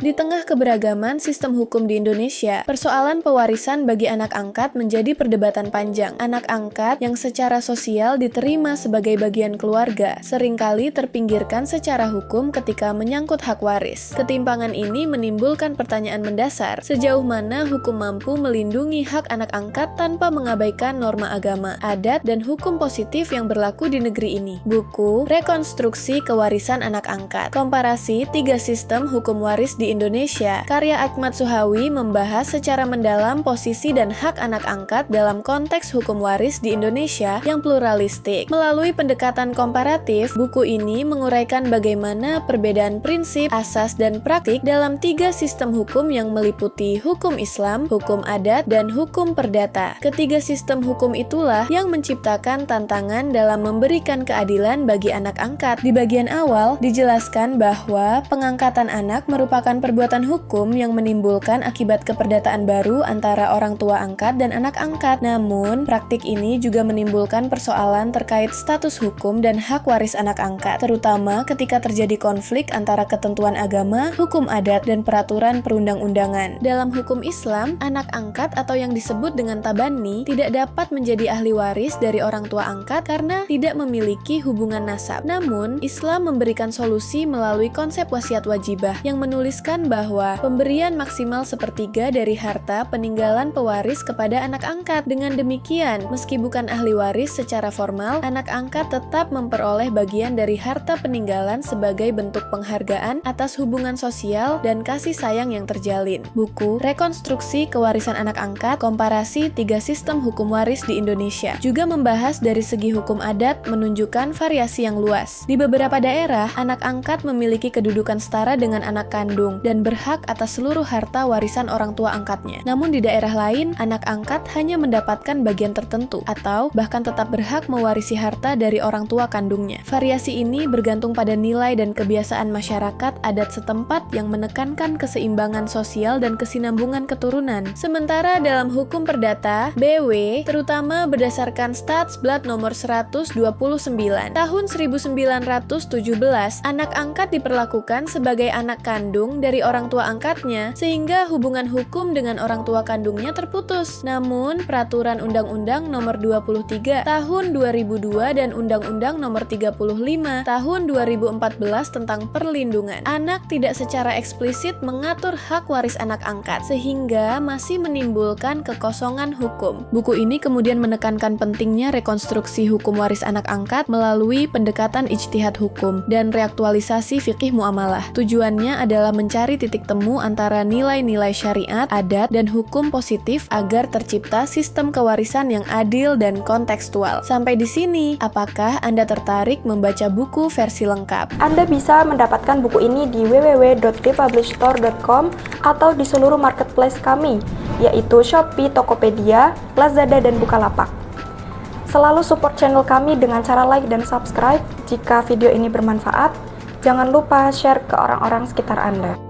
Di tengah keberagaman sistem hukum di Indonesia, persoalan pewarisan bagi anak angkat menjadi perdebatan panjang. Anak angkat yang secara sosial diterima sebagai bagian keluarga seringkali terpinggirkan secara hukum ketika menyangkut hak waris. Ketimpangan ini menimbulkan pertanyaan mendasar, sejauh mana hukum mampu melindungi hak anak angkat tanpa mengabaikan norma agama, adat, dan hukum positif yang berlaku di negeri ini. Buku Rekonstruksi Kewarisan Anak Angkat, Komparasi 3 Sistem Hukum Waris di Indonesia, karya Ahmad Suhawi, membahas secara mendalam posisi dan hak anak angkat dalam konteks hukum waris di Indonesia yang pluralistik. Melalui pendekatan komparatif, buku ini menguraikan bagaimana perbedaan prinsip, asas, dan praktik dalam 3 sistem hukum yang meliputi hukum Islam, hukum adat, dan hukum perdata. Ketiga sistem hukum itulah yang menciptakan tantangan dalam memberikan keadilan bagi anak angkat. Di bagian awal dijelaskan bahwa pengangkatan anak merupakan perbuatan hukum yang menimbulkan akibat keperdataan baru antara orang tua angkat dan anak angkat. Namun, praktik ini juga menimbulkan persoalan terkait status hukum dan hak waris anak angkat, terutama ketika terjadi konflik antara ketentuan agama, hukum adat, dan peraturan perundang-undangan. Dalam hukum Islam, anak angkat atau yang disebut dengan tabani tidak dapat menjadi ahli waris dari orang tua angkat karena tidak memiliki hubungan nasab. Namun, Islam memberikan solusi melalui konsep wasiat wajibah yang menuliskan bahwa pemberian maksimal sepertiga dari harta peninggalan pewaris kepada anak angkat. Dengan demikian, meski bukan ahli waris secara formal, anak angkat tetap memperoleh bagian dari harta peninggalan sebagai bentuk penghargaan atas hubungan sosial dan kasih sayang yang terjalin. Buku Rekonstruksi Kewarisan Anak Angkat, Komparasi 3 Sistem Hukum Waris di Indonesia juga membahas dari segi hukum adat, menunjukkan variasi yang luas. Di beberapa daerah, anak angkat memiliki kedudukan setara dengan anak kandung dan berhak atas seluruh harta warisan orang tua angkatnya. Namun di daerah lain, anak angkat hanya mendapatkan bagian tertentu atau bahkan tetap berhak mewarisi harta dari orang tua kandungnya. Variasi ini bergantung pada nilai dan kebiasaan masyarakat adat setempat yang menekankan keseimbangan sosial dan kesinambungan keturunan. Sementara dalam hukum perdata, BW, terutama berdasarkan Statsblad nomor 129 tahun 1917, anak angkat diperlakukan sebagai anak kandung dari orang tua angkatnya, sehingga hubungan hukum dengan orang tua kandungnya terputus. Namun, peraturan Undang-Undang Nomor 23 Tahun 2002 dan Undang-Undang Nomor 35 Tahun 2014 tentang perlindungan anak tidak secara eksplisit mengatur hak waris anak angkat, sehingga masih menimbulkan kekosongan hukum. Buku ini kemudian menekankan pentingnya rekonstruksi hukum waris anak angkat melalui pendekatan ijtihad hukum dan reaktualisasi fikih muamalah. Tujuannya adalah mencari titik temu antara nilai-nilai syariat, adat, dan hukum positif agar tercipta sistem kewarisan yang adil dan kontekstual. Sampai di sini, apakah Anda tertarik membaca buku versi lengkap? Anda bisa mendapatkan buku ini di www.thepublishstore.com atau di seluruh marketplace kami, yaitu Shopee, Tokopedia, Lazada, dan Bukalapak. Selalu support channel kami dengan cara like dan subscribe. Jika video ini bermanfaat, jangan lupa share ke orang-orang sekitar Anda.